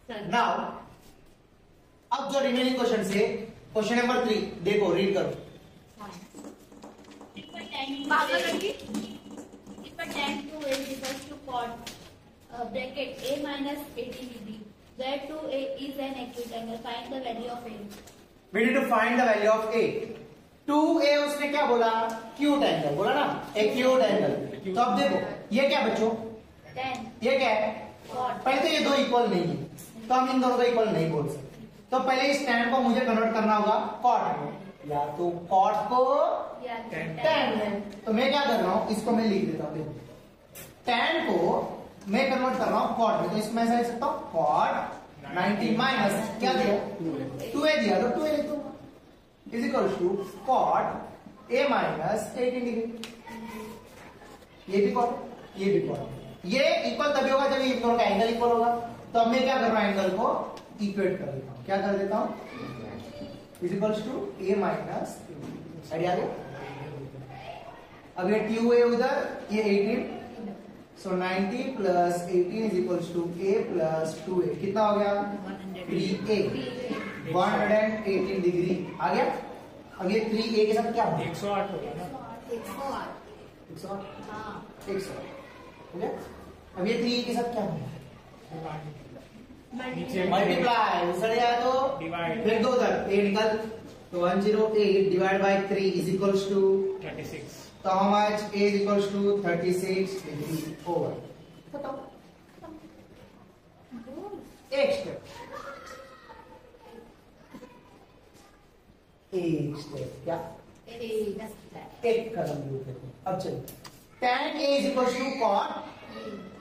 Now अब जो remaining question है, क्वेश्चन नंबर 3 देखो, रीड करो। tan 2a is equals to cot bracket a minus 80 degree, where 2a is an acute angle. Find the value of a. We need to find the value of a. 2a उसने क्या बोला? Acute angle बोला ना, acute angle. तो अब देखो ये क्या बच्चों, tan ये क्या है? cot। पहले तो ये दो इक्वल नहीं है, तो हम इन दोनों को इक्वल नहीं बोल सकते। तो पहले इस tan को मुझे कन्वर्ट करना होगा कॉट में, या तो कॉट को tan में। तो मैं क्या कर रहा हूं, इसको मैं लिख देता हूं। tan को मैं कन्वर्ट कर रहा हूं कॉट में, तो इसको मैं ऐसा लिख सकता हूं कॉट 90 माइनस क्या दिया, 2a दिया, तो 2a लिख दो is equal to cot a minus 80 degree. ये भी कॉट, ये भी कॉट। ये इक्वल तभी होगा जब ये दोनों का एंगल इक्वल होगा। तो अब मैं क्या कर रहा हूं, एंगल को इक्वेट कर देता हूं। क्या कर देता हूं, is equals to a minus, idea आ गया। अब ये 2a उधर, ये 18, so 90 plus 18 is equals to a plus 2a। कितना हो गया, 3a, 118 डिग्री आ गया। अब ये 3a के साथ क्या होगा, 108 हो गया ना, 108। 108, हाँ 108 हो गया। अब ये 3a के साथ क्या होगा, नीचे मल्टीप्लाई, उधर जाए तो डिवाइड, फिर दो उधर, 8 निकल, तो 108 divide by 3 is equals to 36। तो how much, a is equals to 36 degree over. बताओ एक स्टेप, एक स्टेप क्या, एक कदम दूर करते हैं। अब चलो, tan a is equals to cot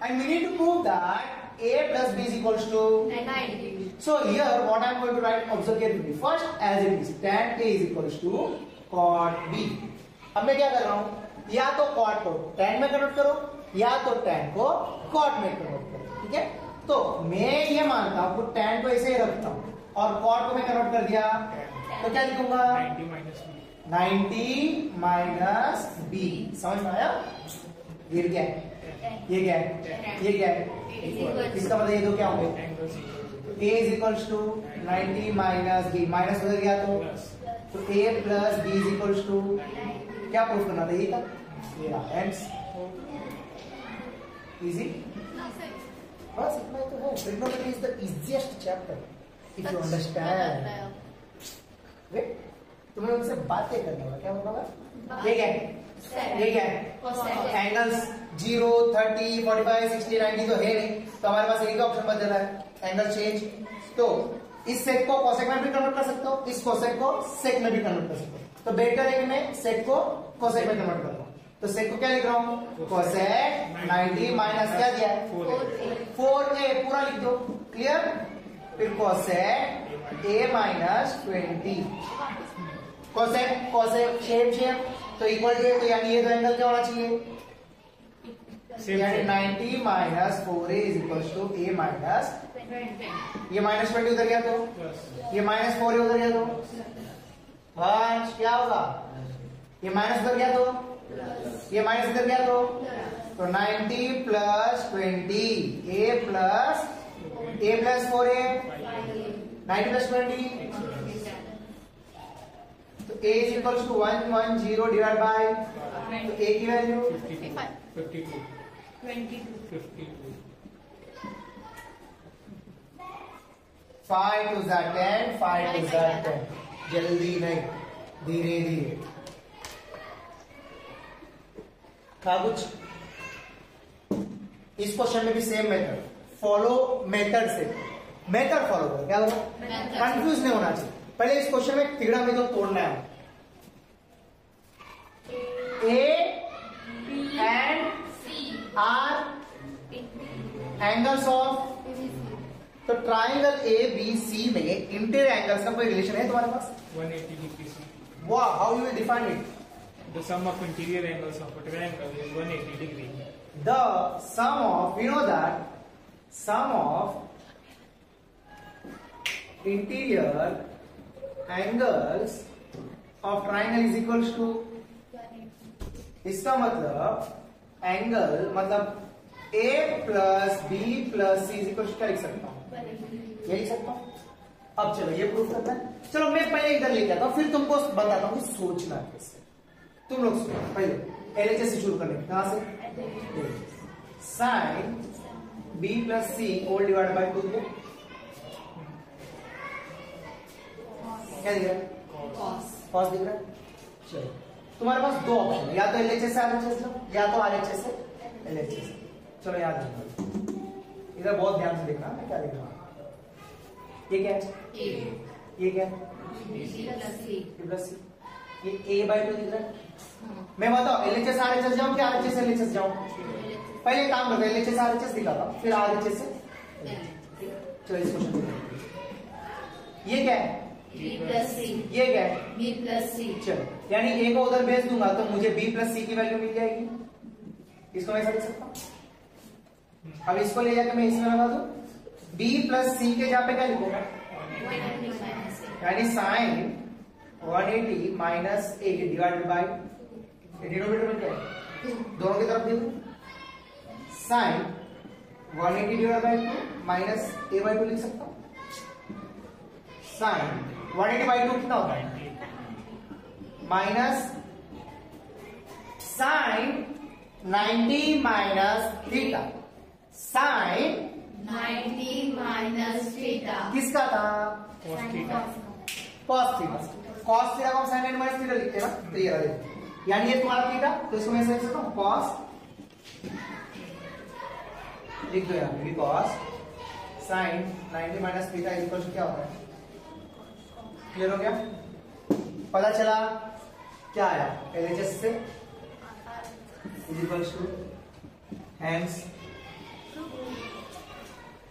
and we need to prove that a plus b is equals to 90. So here what I am going to write, observe carefully. First as it is, tan a is equals to cot b. अब मैं क्या कर रहा हूं, या तो cot को tan में कन्वर्ट करो, या तो tan को cot में कन्वर्ट करो, ठीक है। तो मैं ये मानता हूं कि tan को ऐसे ही रखता हूं और cot को मैं कन्वर्ट कर दिया, तो क्या लिखूंगा, 90 माइनस 90 माइनस बी। समझ में आया, ये क्या है, ये क्या है, ये क्या है, इसका मतलब ये दो क्या होंगे, angle a is equals to 90 minus B, minus उधर गया तो a plus B is equals to क्या प्रूफ करना था, ये था, ये रहा एंड्स। इजी, बस इतना ही तो है। Trigonometry is the easiest chapter if you understand. Wait, तुम्हें उनसे बातें करना होगा, क्या होगा, ये क्या है, ये क्या है, एंगल्स 0, 30, 45, 60, 90 तो है नहीं, तो हमारे पास एक ऑप्शन बच जाता है, एंगल चेंज। तो इस सेक को कोसेक में भी कन्वर्ट कर सकते हो, इस कोसेक को सेक में भी कन्वर्ट कर सकते हो। तो बेटर है कि मैं सेक को कोसेक में कन्वर्ट कर रहा हूं। तो सेक को क्या लिख रहा हूं, कोसेक 90 माइनस क्या दिया है, 4a पूरा लिख दो, क्लियर। फिर cosec a minus 20, cosec cosec same, तो इक्वल टू, तो यानी ये दो एंगल क्या होना चाहिए, यानी 90 minus 4a is equals to a minus, ये माइनस 20 उधर गया तो ये माइनस 4a उधर गया तो वंश क्या होगा, ये माइनस उधर गया तो ये माइनस इधर गया तो 90 plus 20 a plus 4a, 90 plus 20, तो a is equals to 110 divide by, तो a की वैल्यू 52, 5 to 10, 5 to 10, जल्दी नहीं, धीरे धीरे। था कुछ, इस क्वेश्चन में भी सेम मेथड फॉलो, मेथड से मेथड फॉलो करो, क्या होगा, कंफ्यूज नहीं होना चाहिए। पहले इस क्वेश्चन में तिगड़ा में तो तोड़ना है, A and are angles of, तो ट्राइंगल ए बी सी में इंटीरियर एंगल्स का कोई रिलेशन है तुम्हारे पास, 180 degrees. वाह, how you will define it, The sum of interior angles of a triangle is 180 degree. the sum of, you know that sum of interior angles of triangle is equals to, इसका मतलब angle मतलब a plus B plus C is equal to क्या लिख सकता हूं, ये लिख सकता हूं। अब चलो ये प्रूफ करना है। चलो मैं पहले इधर लेके आता हूं, फिर तुमको बताता हूं कि सोचना कैसे। तुम लोग सुनो पहले एलएचएस से शुरू करेंगे। कहां से? Sine B plus C whole divide by 2 क्या दिख रहा है? कॉस दिख रहा है। चलो तुम्हारे पास दो ऑप्शन है, या तो एलएचएस से आरएचएस लो या तो आरएचएस से एलएचएस। चलो याद रखना, इधर बहुत ध्यान से देखना मैं क्या लिख रहा हूं। ये क्या है? ये क्या है? प्लस सी। ये a बाय 2 दिख रहा है। मैं बताओ एलएचएस आरएचएस जाऊं क्या आरएचएस एलएचएस जाऊं? पहले काम करते हैं, एलएचएस आरएचएस दिखाता हूं, फिर आरएचएस से। चलो इस क्वेश्चन को ये क्या है? B plus C, ये क्या है? B plus C। चलो यानी a को उधर भेज दूंगा तो मुझे b प्लस सी की वैल्यू मिल जाएगी। इसको मैं ऐसा लिख सकता हूं। अब इसको ले जाकर मैं इसमें लगा दूं, b प्लस सी के जहां पे क्या लिखूंगा? यानी sine 180 minus a divided by denominator में क्या है? दोनों की तरफ देखो, sine 180 divided by 2 minus a by 2 लिख सकता हूं। साइन 180 बाई 2 कितना होता है? Minus sine 90 minus theta. Sine 90 minus theta। किसका था? cos theta. Cos theta. Cos theta को हम साइन 90 माइनस थीटा लिखते हैं ना, तो ये देखो यानी ये तुम्हारा थीटा, तो इसको मैं ऐसे लिख सकता हूं कॉस, लिख दो यहां पे cos sine 90 minus theta equal to क्या होता है? क्लियर हो गया? पता चला क्या आया? एलएचएस से इज इक्वल टू हैंस।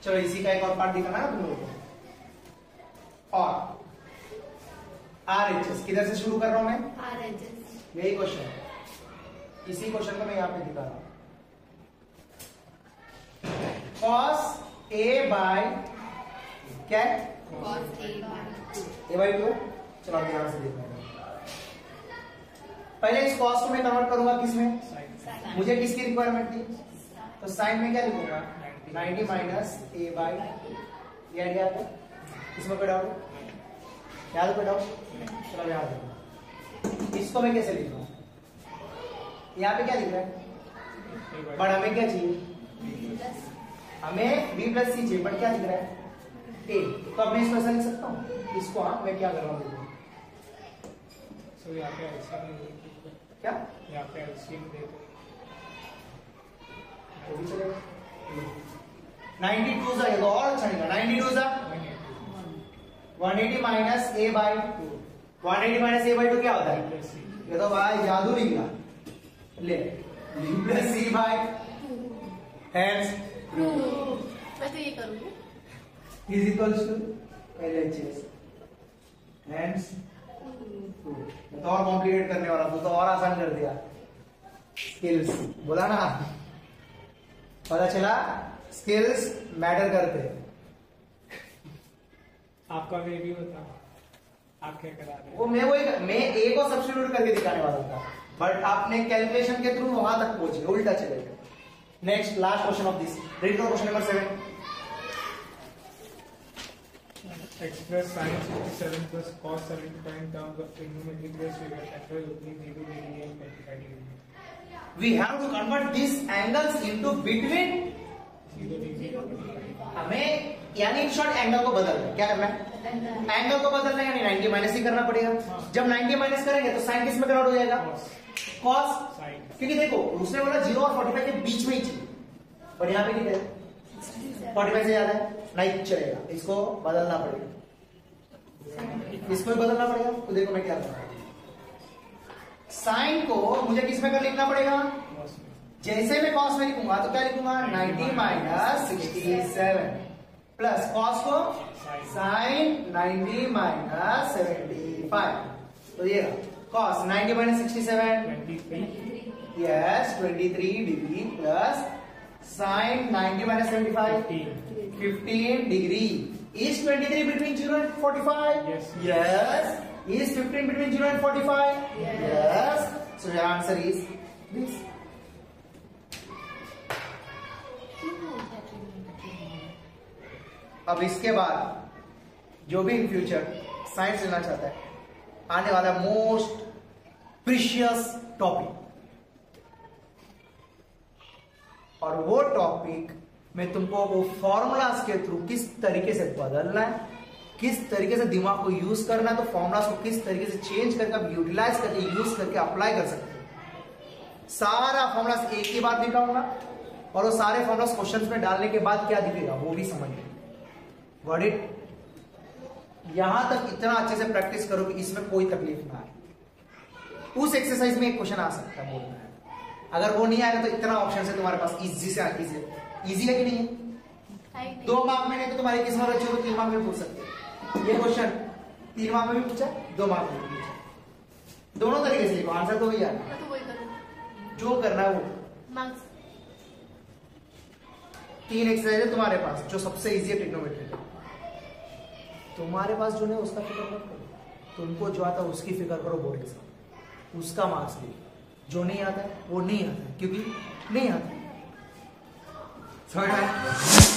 चलो इसी का एक और पार्ट दिखाना है तुम लोगों को। और आरएचएस किधर से शुरू कर रहा हूं मैं? RHS। यही क्वेश्चन है, इसी क्वेश्चन को मैं यहां पे दिखा रहा हूं। कॉस ए बाय क्या है? Cos A by 2। A by 2। चलो आप ध्यान से देखना। पहले इस कॉस को मैं कन्वर्ट करूंगा किसमें? Sin। मुझे किसकी रिक्वायरमेंट थी? तो साइन में क्या लिखूंगा? 90 माइनस ए बाई, ये आइडिया आता है? इसमें कोई डाउट? याद कोई डाउट? चलो याद रखना। इसको मैं कैसे लिख रहा हूं? यहाँ पे क्या लिख रहा है? बट हमें क्या चाहिए? हमें b प्लस सी चाहिए, बट क्या लिख रहा है? a। तो अब मैं इसको ऐसा लिख सकता हूँ। इसको हाँ मैं क्या कर रहा हूँ? So यहाँ पे LCM दे दो। क्या? यहाँ पे LCM दे दो। वो भी चलेगा। 92 सा ये तो और अच्छा निकला। 92 सा 180 minus a by 2। 180 minus a by 2 क्या होता है? ये तो भाई जादू निकला। ले b plus C by hence मैं तो ये करूंगी। Is equal to LHS hence 2। तो और कॉम्प्लिकेट करने वाला तो और आसान कर दिया। स्किल्स बोला ना, पता चला स्किल्स मैटर करते हैं। आपका वे भी होता, आप क्या करा रहे वो मैं ए को सब्स्टिट्यूट करके दिखाने वाला था, बट आपने कैलकुलेशन के थ्रू वहां तक पहुंचे, उल्टा चले गए। Next last question of this, read करो question number 7। Express sin 67 plus cos 75 in terms of trigonometric base figure factors opening 0 degree and 25 degree. We have to convert these angles into between 0 degree and 25. हमें यानी short angle को बदलना है। क्या करना है? Angle को बदलना है, यानी 90 माइनस ही करना पड़ेगा। जब 90 माइनस करेंगे तो साइन किस में कन्वर्ट हो जाएगा? कॉस। Sin. क्योंकि देखो उसने बोला 0 और 45 के बीच में ही चाहिए, और यहाँ पे नहीं है 45 से ज्यादा है, नहीं चलेगा, इसको बदलना पड़ेगा। इसको भी बदलना पड़ेगा। तो देखो मैं क्या कर रहा हूं, साइन को मुझे किस में कर लिखना पड़ेगा? Cos में. जैसे मैं कॉस में लिखूंगा तो क्या लिखूंगा? 90 माइनस 67 प्लस कॉस को साइन 90 माइनस 75। तो ये cos 90 minus 67 23. Yes 23 degree plus sign 90 minus 75 15 degree. Is 23 between 0 and 45? Yes. Yes. Is 15 between 0 and 45? Yes. So your answer is this. अब इसके बाद जो भी इन फ्यूचर साइंस लेना चाहता है, आने वाला मोस्ट प्रीशियस टॉपिक, और वो टॉपिक में तुमको वो फॉर्मूलाज के थ्रू किस तरीके से बदलना है, किस तरीके से दिमाग को यूज करना है, तो फॉर्मूलाज को किस तरीके से चेंज करके आप यूटिलाइज करके यूज करके अप्लाई कर सकते हो। सारा फॉर्मूलाज एक ही बार दिखाऊंगा और वो सारे फॉर्मूलाज क्वेश्चंस में डालने के बाद क्या दिखेगा वो भी समझिए। व्हाट इट, यहां तक इतना अच्छे से प्रैक्टिस करो कि इसमें कोई तकलीफ ना आए। उस एक्सरसाइज में एक क्वेश्चन आ सकता है बोलना है, अगर वो नहीं आएगा तो इतना ऑप्शन है तुम्हारे पास, इजी से इजी है कि नहीं है? 2 मार्क में नहीं तो तुम्हारी किस्मत अच्छी हो 3 मार्क में पूछ सकते हैं। ये क्वेश्चन 3 मार्क में भी पूछा, 2 मार्क में भी पूछा, दोनों तरीके से लिखो, आंसर तो वही आना, जो करना है वो। 3 एक्सरसाइज है तुम्हारे पास, जो सबसे इजी है ट्रिग्नोमेट्री का। तुम्हारे पास जो नहीं उसका फिक्र मत करो, तुमको जो आता है उसकी फिक्र करो बोर्ड के साथ, उसका मार्क्स लो। जो नहीं आता है वो नहीं आता है, क्योंकि नहीं आता है। समझ में आया?